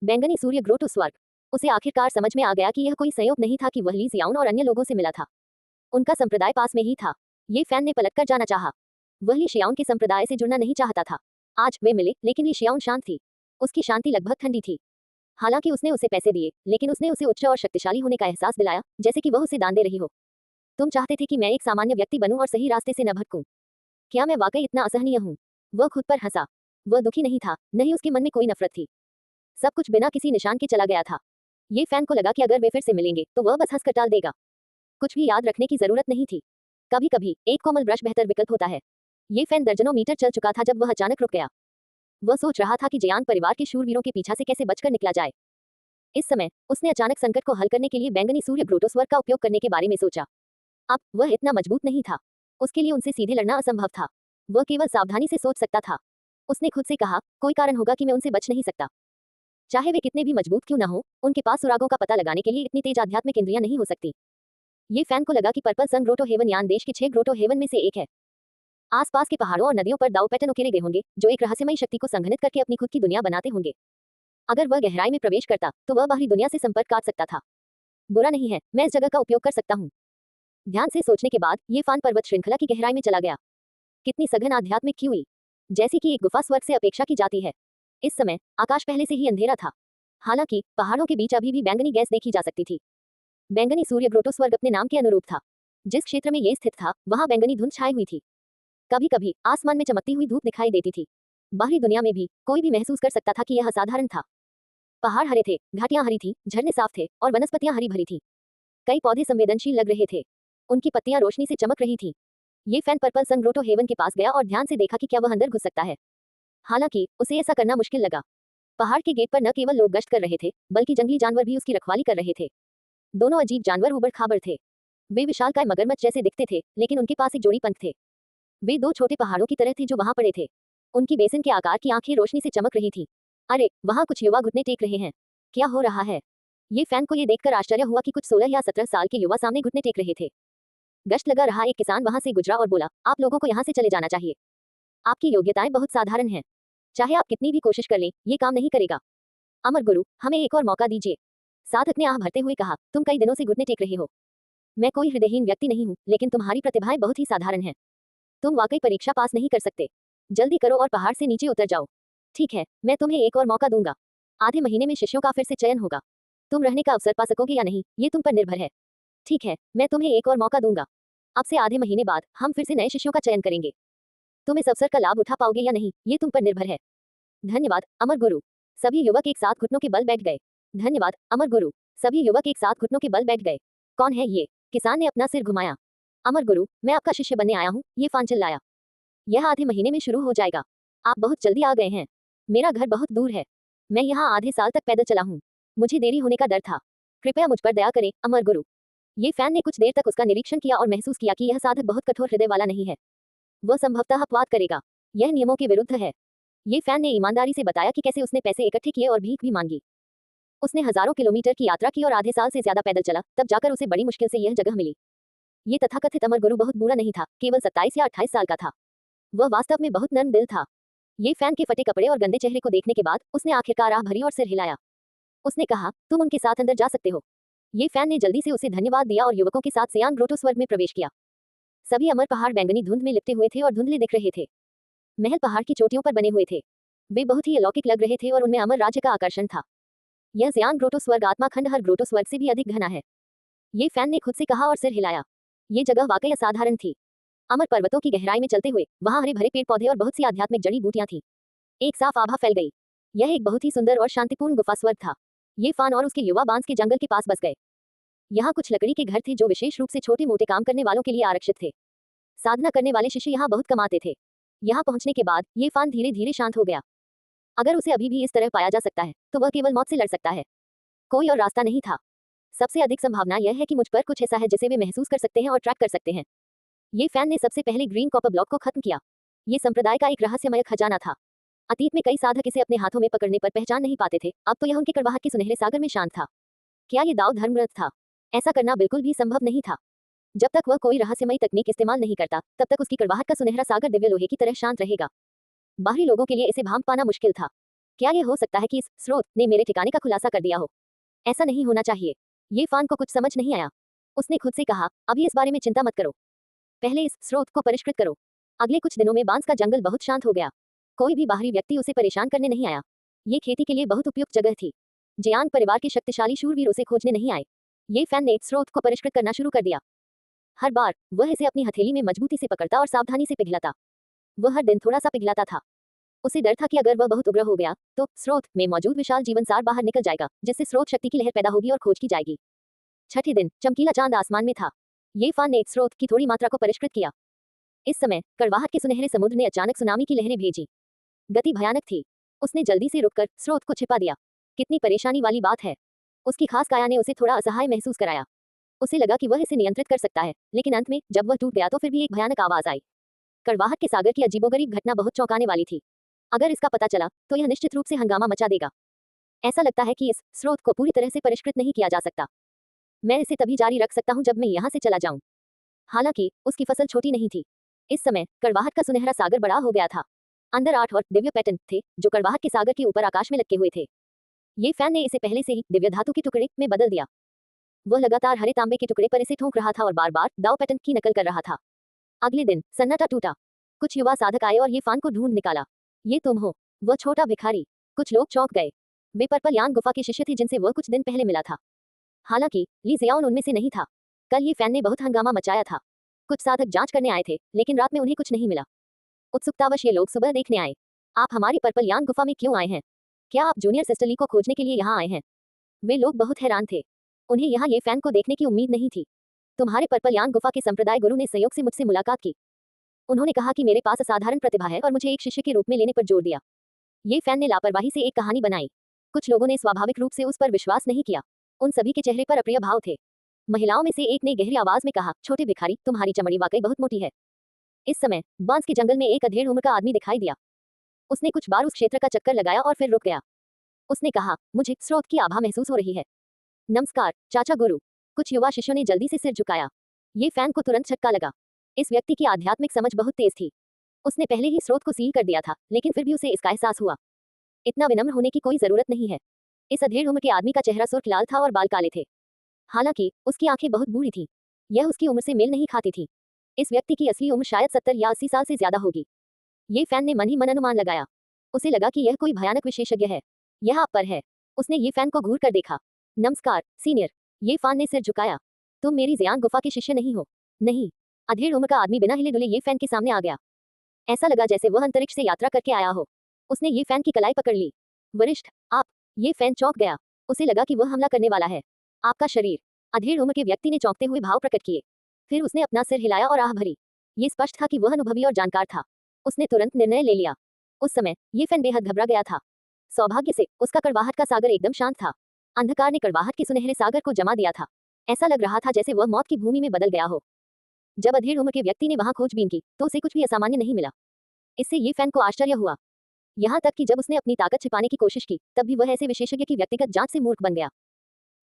बैंगनी सूर्य ग्रोटो स्वर्ग। उसे आखिरकार समझ में आ गया कि यह कोई संयोग नहीं था कि वह ली जियाउन और अन्य लोगों से मिला था। उनका संप्रदाय पास में ही था। ये फैन ने पलटकर जाना चाहा। वह ली शियाउन के संप्रदाय से जुड़ना नहीं चाहता था। आज वे मिले, लेकिन ली शियाउन शांत थी। उसकी शांति लगभग ठंडी थी। हालांकि उसने उसे पैसे दिए, लेकिन उसने उसे उच्च और शक्तिशाली होने का एहसास दिलाया, जैसे कि वह उसे दान दे रही हो। तुम चाहते थे कि मैं एक सामान्य व्यक्ति बनूं और सही रास्ते से न भटकूं। क्या मैं वाकई इतना असहनीय हूं? वह खुद पर हंसा। वह दुखी नहीं था, नहीं उसके मन में कोई नफरत थी। सब कुछ बिना किसी निशान के चला गया था। ये फैन को लगा कि अगर वे फिर से मिलेंगे तो वह बस हंसकर टाल देगा। कुछ भी याद रखने की जरूरत नहीं थी। कभी कभी एक कोमल ब्रश बेहतर विकल्प होता है। ये फैन दर्जनों मीटर चल चुका था जब वह अचानक रुक गया। वह सोच रहा था कि जयांग परिवार के शूरवीरों के पीछा से कैसे बचकर निकला जाए। इस समय उसने अचानक संकट को हल करने के लिए बैंगनी सूर्य ग्रोटो स्वर्ग का उपयोग करने के बारे में सोचा। अब वह इतना मजबूत नहीं था। उसके लिए उनसे सीधे लड़ना असंभव था। वह केवल सावधानी से सोच सकता था। उसने खुद से कहा, कोई कारण होगा कि मैं उनसे बच नहीं सकता। चाहे वे कितने भी मजबूत क्यों न हो, उनके पास सुरागों का पता लगाने के लिए इतनी तेज आध्यात्मिक इंद्रियां नहीं हो सकती। ये फैन को लगा कि पर्पल सन ग्रोटो हेवन यान देश के 6 ग्रोटो हेवन में से एक है। आसपास के पहाड़ों और नदियों पर दाव पैटर्न उकेरे गए होंगे, जो एक रहस्यमयी शक्ति को संघनित करके अपनी खुद की दुनिया बनाते होंगे। अगर वह गहराई में प्रवेश करता तो वह बाहरी दुनिया से संपर्क काट सकता था। बुरा नहीं है, मैं इस जगह का उपयोग कर सकता हूँ। ध्यान से सोचने के बाद ये फान पर्वत श्रृंखला की गहराई में चला गया। कितनी सघन आध्यात्मिक की हुई, जैसी कि एक गुफा स्वर्ग से अपेक्षा की जाती है। इस समय आकाश पहले से ही अंधेरा था। हालांकि पहाड़ों के बीच अभी भी बैंगनी गैस देखी जा सकती थी। बैंगनी सूर्य ग्रोटो स्वर्ग अपने नाम के अनुरूप था। जिस क्षेत्र में ये स्थित था वहां बैंगनी धुंध छाई हुई थी। कभी कभी आसमान में चमकती हुई धूप दिखाई देती थी। बाहरी दुनिया में भी कोई भी महसूस कर सकता था कि यह असाधारण था। पहाड़ हरे थे, घाटियां हरी थी, झरने साफ थे और वनस्पतियां हरी भरी थी। कई पौधे संवेदनशील लग रहे थे। उनकी पत्तियां रोशनी से चमक रही थी। ये फैन पर्पल सन ग्रोटो हेवन के पास गया और ध्यान से देखा कि क्या वह अंदर घुस सकता है। हालांकि उसे ऐसा करना मुश्किल लगा। पहाड़ के गेट पर न केवल लोग गश्त कर रहे थे, बल्कि जंगली जानवर भी उसकी रखवाली कर रहे थे। दोनों अजीब जानवर उबड़ खाबड़ थे। वे विशालकाय मगरमच्छ जैसे दिखते थे, लेकिन उनके पास एक जोड़ी पंख थे। वे दो छोटे पहाड़ों की तरह थे जो वहां पड़े थे। उनकी बेसिन के आकार की आंखें रोशनी से चमक रही थी। अरे, वहां कुछ युवा घुटने टेक रहे हैं। क्या हो रहा है? ये फैन को ये देखकर आश्चर्य हुआ कि कुछ 16 या 17 साल के युवा सामने घुटने टेक रहे थे। गश्त लगा रहा एक किसान वहां से गुजरा और बोला, आप लोगों को यहाँ से चले जाना चाहिए। आपकी योग्यताएं बहुत साधारण हैं। चाहे आप कितनी भी कोशिश कर लें, ये काम नहीं करेगा। अमर गुरु, हमें एक और मौका दीजिए। साधक ने आह भरते हुए कहा, तुम कई दिनों से घुटने टेक रहे हो। मैं कोई हृदयहीन व्यक्ति नहीं हूँ, लेकिन तुम्हारी प्रतिभाएं बहुत ही साधारण हैं। तुम वाकई परीक्षा पास नहीं कर सकते। जल्दी करो और पहाड़ से नीचे उतर जाओ। ठीक है, मैं तुम्हें एक और मौका दूंगा। आधे महीने में शिष्यों का फिर से चयन होगा। तुम रहने का अवसर पा सकोगे या नहीं, ये तुम पर निर्भर है। ठीक है, मैं तुम्हें एक और मौका दूंगा। अब से आधे महीने बाद हम फिर से नए शिष्यों का चयन करेंगे। तुम इस अवसर का लाभ उठा पाओगे या नहीं, ये तुम पर निर्भर है। धन्यवाद अमर गुरु। सभी युवक एक साथ घुटनों के बल बैठ गए। धन्यवाद अमर गुरु। सभी युवक एक साथ घुटनों के बल बैठ गए। कौन है ये? किसान ने अपना सिर घुमाया। अमर गुरु, मैं आपका शिष्य बनने आया हूँ, ये फान चिल्लाया। यह आधे महीने में शुरू हो जाएगा। आप बहुत जल्दी आ गए हैं। मेरा घर बहुत दूर है। मैं यहाँ आधे साल तक पैदल चला हूँ। मुझे देरी होने का डर था। कृपया मुझ पर दया करें अमर गुरु। ये फैन ने कुछ देर तक उसका निरीक्षण किया और महसूस किया कि यह साधक बहुत कठोर हृदय वाला नहीं है। वह संभवतः अपवाद करेगा। यह नियमों के विरुद्ध है। ये फैन ने ईमानदारी से बताया कि कैसे उसने पैसे इकट्ठे किए और भीख भी मांगी। उसने हजारों किलोमीटर की यात्रा की और आधे साल से ज्यादा पैदल चला, तब जाकर उसे बड़ी मुश्किल से यह जगह मिली। ये तथाकथित अमर गुरु बहुत बुरा नहीं था, केवल 27 या 28 साल का था। वह वास्तव में बहुत नर्म दिल था। ये फैन के फटे कपड़े और गंदे चेहरे को देखने के बाद उसने आखिरकार आह भरी और सिर हिलाया। उसने कहा, तुम उनके साथ अंदर जा सकते हो। ये फैन ने जल्दी से उसे धन्यवाद दिया और युवकों के साथ सियांग ग्रोटो स्वर्ग में प्रवेश किया। सभी अमर पहाड़ बैंगनी धुंध में लिपटे हुए थे और धुंधले दिख रहे थे। महल पहाड़ की चोटियों पर बने हुए थे। वे बहुत ही अलौकिक लग रहे थे और उनमें अमर राज्य का आकर्षण था। यह सियांग ग्रोटो स्वर्ग आत्मा खंडहर ग्रोटो स्वर्ग से भी अधिक घना है। ये फैन ने खुद से कहा और सिर हिलाया। ये जगह वाकई असाधारण थी। अमर पर्वतों की गहराई में चलते हुए वहां हरे भरे पेड़ पौधे और बहुत सी आध्यात्मिक जड़ी बूटियां थी। एक साफ आभा फैल गई। यह एक बहुत ही सुंदर और शांतिपूर्ण गुफा स्वर्ग था। ये फान और उसके युवा बांस के जंगल के पास बस गए। यहाँ कुछ लकड़ी के घर थे जो विशेष रूप से छोटे मोटे काम करने वालों के लिए आरक्षित थे। साधना करने वाले शिष्य यहाँ बहुत कम आते थे। यहाँ पहुंचने के बाद ये फान धीरे धीरे शांत हो गया। अगर उसे अभी भी इस तरह पाया जा सकता है तो वह केवल मौत से लड़ सकता है। कोई और रास्ता नहीं था। सबसे अधिक संभावना यह है कि मुझ पर कुछ ऐसा है जिसे वे महसूस कर सकते हैं और ट्रैक कर सकते हैं। ये फैन ने सबसे पहले ग्रीन कॉपर ब्लॉक को खत्म किया। ये संप्रदाय का एक रहस्यमय खजाना था। अतीत में कई साधक इसे अपने हाथों में पकड़ने पर पहचान नहीं पाते थे, अब तो यह उनके कड़वाहट के सुनहरे सागर में शांत था। क्या ये दाव धर्मव्रत था? ऐसा करना बिल्कुल भी संभव नहीं था। जब तक वह कोई रहस्यमयी तकनीक इस्तेमाल नहीं करता, तब तक उसकी कड़वाहट का सुनहरा सागर दिव्य लोहे की तरह शांत रहेगा। बाहरी लोगों के लिए इसे भांप पाना मुश्किल था। क्या ये हो सकता है कि इस स्रोत ने मेरे ठिकाने का खुलासा कर दिया हो? ऐसा नहीं होना चाहिए। ये फान को कुछ समझ नहीं आया। उसने खुद से कहा, अभी इस बारे में चिंता मत करो। पहले इस स्रोत को परिष्कृत करो। अगले कुछ दिनों में बांस का जंगल बहुत शांत हो गया। कोई भी बाहरी व्यक्ति उसे परेशान करने नहीं आया। ये खेती के लिए बहुत उपयुक्त जगह थी। जियांग परिवार के शक्तिशाली शूरवीर उसे खोजने नहीं आए। ये फैन ने स्रोत को परिष्कृत करना शुरू कर दिया। हर बार वह इसे अपनी हथेली में मजबूती से पकड़ता और सावधानी से पिघलाता। वह हर दिन थोड़ा सा पिघलाता था। उसे डर था कि अगर वह बहुत उग्र हो गया तो स्रोत में मौजूद विशाल जीवनसार बाहर निकल जाएगा, जिससे स्रोत शक्ति की लहर पैदा होगी और खोज की जाएगी। छठे दिन चमकीला चांद आसमान में था। ये फान ने स्रोत की थोड़ी मात्रा को परिष्कृत किया। इस समय कड़वाहट के सुनहरे समुद्र ने अचानक सुनामी की लहरें भेजी। गति भयानक थी। उसने जल्दी से रुककर स्रोत को छिपा दिया। कितनी परेशानी वाली बात है। उसकी खास काया ने उसे थोड़ा असहाय महसूस कराया। उसे लगा कि वह इसे नियंत्रित कर सकता है, लेकिन अंत में जब वह टूट गया तो फिर भी एक भयानक आवाज आई। कड़वाहट के सागर की अजीबोगरीब घटना बहुत चौंकाने वाली थी। अगर इसका पता चला तो यह निश्चित रूप से हंगामा मचा देगा। ऐसा लगता है कि इस स्रोत को पूरी तरह से परिष्कृत नहीं किया जा सकता। मैं इसे तभी जारी रख सकता हूँ जब मैं यहाँ से चला जाऊं। हालांकि उसकी फसल छोटी नहीं थी। इस समय कड़वाहट का सुनहरा सागर बड़ा हो गया था। अंदर 8 और दिव्य पैटर्न थे जो कड़वाहट के सागर के ऊपर आकाश में लटके हुए थे। ये फैन ने इसे पहले से ही दिव्य धातु के टुकड़े में बदल दिया। वह लगातार हरे तांबे के टुकड़े पर इसे ठोंक रहा था और बार बार दाव पैटर्न की नकल कर रहा था। अगले दिन सन्नाटा टूटा। कुछ युवा साधक आए और ये फान को ढूंढ निकाला। ये तुम हो? वह छोटा भिखारी। कुछ लोग चौंक गए। वे पर्पल यांग गुफा के शिष्य थे जिनसे वह कुछ दिन पहले मिला था। हालांकि ली जियाओन उनमें से नहीं था। कल ये फैन ने बहुत हंगामा मचाया था। कुछ साधक जांच करने आए थे, लेकिन रात में उन्हें कुछ नहीं मिला। उत्सुकतावश ये लोग सुबह देखने आए। आप हमारी पर्पल यांग गुफा में क्यों आए हैं? क्या आप जूनियर सिस्टर ली को खोजने के लिए यहाँ आए हैं? वे लोग बहुत हैरान थे। उन्हें यहाँ ये फैन को देखने की उम्मीद नहीं थी। तुम्हारे पर्पल यांग गुफा के संप्रदाय गुरु ने संयोग से मुझसे मुलाकात की। उन्होंने कहा कि मेरे पास असाधारण प्रतिभा है और मुझे एक शिष्य के रूप में लेने पर जोर दिया। ये फैन ने लापरवाही से एक कहानी बनाई। कुछ लोगों ने स्वाभाविक रूप से उस पर विश्वास नहीं किया। उन सभी के चेहरे पर अप्रिय भाव थे। महिलाओं में से एक ने गहरी आवाज में कहा, छोटे भिखारी, तुम्हारी चमड़ी वाकई बहुत मोटी है। इस समय बांस के जंगल में एक अधेड़ उम्र का आदमी दिखाई दिया। उसने कुछ बार उस क्षेत्र का चक्कर लगाया और फिर रुक गया। उसने कहा, मुझे स्रोत की आभा महसूस हो रही है। नमस्कार चाचा गुरु। कुछ युवा शिष्यों ने जल्दी से सिर झुकाया। ये फैन को तुरंत झटका लगा। इस व्यक्ति की आध्यात्मिक समझ बहुत तेज थी। उसने पहले ही स्रोत को सील कर दिया था, लेकिन फिर भी उसे इसका एहसास हुआ। इतना विनम्र होने की कोई जरूरत नहीं है। इस अधेड़ उम्र के आदमी का चेहरा सुर्ख लाल था और बाल काले थे। हालांकि उसकी आंखें बहुत बूढ़ी थी। यह उसकी उम्र से मेल नहीं खाती थी। इस व्यक्ति की असली उम्र शायद 70 या 80 साल से ज्यादा होगी। ये फैन ने मन ही मन अनुमान लगाया। उसे लगा कि यह कोई भयानक विशेषज्ञ है। यह आप पर है। उसने ये फैन को घूर कर देखा। नमस्कार सीनियर। ये फैन ने सिर झुकाया। तुम मेरी जियांग गुफा के शिष्य नहीं हो? नहीं। अधेड़ उम्र का आदमी बिना हिले डुले ये फैन के सामने आ गया। ऐसा लगा जैसे वह अंतरिक्ष से यात्रा करके आया हो। उसने ये फैन की कलाई पकड़ ली। वरिष्ठ आप। ये फैन चौंक गया। उसे लगा कि वह हमला करने वाला है। आपका शरीर। अधेड़ उम्र के व्यक्ति ने चौंकते हुए भाव प्रकट किए। फिर उसने अपना सिर हिलाया और आह भरी। ये स्पष्ट था कि वह अनुभवी और जानकार था। उसने तुरंत निर्णय ले लिया। उस समय ये फैन बेहद घबरा गया था। सौभाग्य से उसका कड़वाहट का सागर एकदम शांत था। अंधकार ने कड़वाहट के सुनहरे सागर को जमा दिया था। ऐसा लग रहा था जैसे वह मौत की भूमि में बदल गया हो। जब अधेड़ उम्र के व्यक्ति ने वहां खोजबीन की तो उसे कुछ भी असामान्य नहीं मिला। इससे ये फैन को आश्चर्य हुआ। यहाँ तक कि जब उसने अपनी ताकत छिपाने की कोशिश की तब भी वह ऐसे विशेषज्ञ की व्यक्तिगत जांच से मूर्ख बन गया।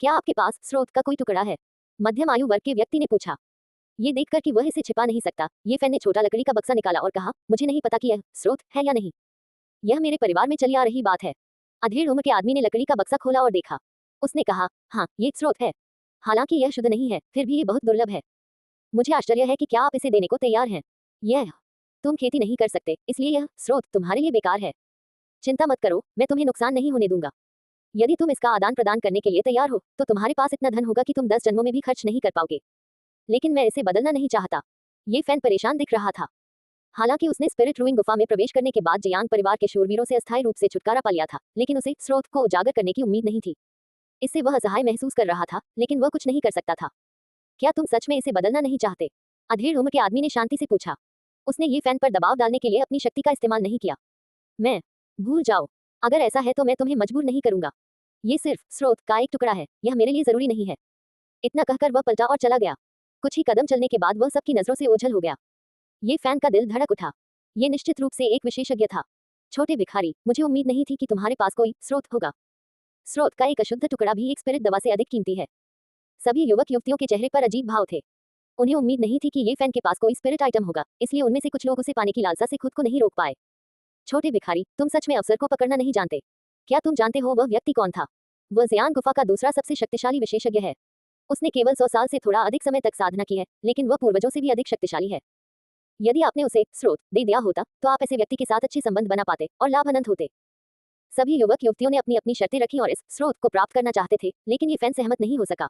क्या आपके पास स्रोत का कोई टुकड़ा है? मध्यम आयु वर्ग के व्यक्ति ने पूछा। ये देखकर कि वह इसे छिपा नहीं सकता, ये फैन ने छोटा लकड़ी का बक्सा निकाला और कहा, मुझे नहीं पता कि यह स्रोत है या नहीं। यह मेरे परिवार में चली आ रही बात है। अधेड़ उम्र के आदमी ने लकड़ी का बक्सा खोला और देखा। उसने कहा, हाँ ये एक स्रोत है। हालांकि यह शुद्ध नहीं है, फिर भी ये बहुत दुर्लभ है। मुझे आश्चर्य है कि क्या आप इसे देने को तैयार हैं। यह तुम खेती नहीं कर सकते, इसलिए यह स्रोत तुम्हारे लिए बेकार है। चिंता मत करो, मैं तुम्हें नुकसान नहीं होने दूंगा। यदि तुम इसका आदान प्रदान करने के लिए तैयार हो तो तुम्हारे पास इतना धन होगा कि तुम 10 जन्मों में भी खर्च नहीं कर पाओगे। लेकिन मैं इसे बदलना नहीं चाहता। ये फैन परेशान दिख रहा था। हालांकि उसने स्पिरिट रूइंग गुफा में प्रवेश करने के बाद जियांग परिवार के शूरवीरों से अस्थायी रूप से छुटकारा पा लिया था, लेकिन उसे स्रोत को उजागर करने की उम्मीद नहीं थी। इससे वह असहाय महसूस कर रहा था, लेकिन वह कुछ नहीं कर सकता था। क्या तुम सच में इसे बदलना नहीं चाहते? अधेड़ उम्र के आदमी ने शांति से पूछा। उसने ये फैन पर दबाव डालने के लिए अपनी शक्ति का इस्तेमाल नहीं किया। मैं भूल जाओ। अगर ऐसा है तो मैं तुम्हें मजबूर नहीं करूंगा। ये सिर्फ स्रोत का एक टुकड़ा है, यह मेरे लिए जरूरी नहीं है। इतना कहकर वह पलटा और चला गया। कुछ ही कदम चलने के बाद वह सबकी नजरों से ओझल हो गया। ये फैन का दिल धड़क उठा। ये निश्चित रूप से एक विशेषज्ञ था। छोटे भिखारी, मुझे उम्मीद नहीं थी कि तुम्हारे पास कोई स्रोत होगा। स्रोत का एक अशुद्ध टुकड़ा भी एक स्पिरिट दवा से अधिक कीमती है। सभी युवक युवतियों के चेहरे पर अजीब भाव थे। उन्हें उम्मीद नहीं थी कि ये फैन के पास कोई स्पिरिट आइटम होगा, इसलिए उनमें से कुछ लोग उसे पाने की लालसा से खुद को नहीं रोक पाए। छोटे भिखारी, तुम सच में अवसर को पकड़ना नहीं जानते। क्या तुम जानते हो वह व्यक्ति कौन था? वह ज़ियान गुफा का दूसरा सबसे शक्तिशाली विशेषज्ञ है। उसने केवल 100 साल से थोड़ा अधिक समय तक साधना की है, लेकिन वह पूर्वजों से भी अधिक शक्तिशाली है। यदि आपने उसे स्रोत दे दिया होता, तो आप ऐसे व्यक्ति के साथ अच्छे संबंध बना पाते और लाभान्वित होते। सभी युवक युवतियों ने अपनी अपनी शर्तें रखी और इस स्रोत को प्राप्त करना चाहते थे, लेकिन ये फैन सहमत नहीं हो सका।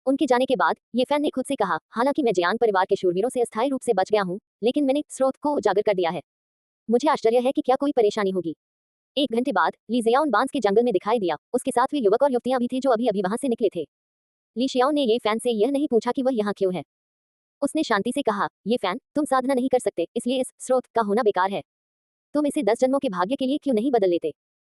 उनके जाने के बाद ये फैन ने खुद से कहा, हालांकि मैं जियान परिवार के शूरवीरों से अस्थायी रूप से बच गया हूँ, लेकिन मैंने स्रोत को उजागर कर दिया है। मुझे आश्चर्य है कि क्या कोई परेशानी होगी। 1 घंटे बाद ली जियाओन बांस के जंगल में दिखाई दिया। उसके साथ वे युवक और युवतियां भी थे जो अभी अभी वहां से निकले थे। ली शियाओन ने ये फैन से यह नहीं पूछा कि वह यहाँ क्यों है। उसने शांति से कहा, ये फैन, तुम साधना नहीं कर सकते, इसलिए इस स्रोत का होना बेकार है। तुम इसे 10 जन्मों के भाग्य के लिए क्यों नहीं बदल लेते?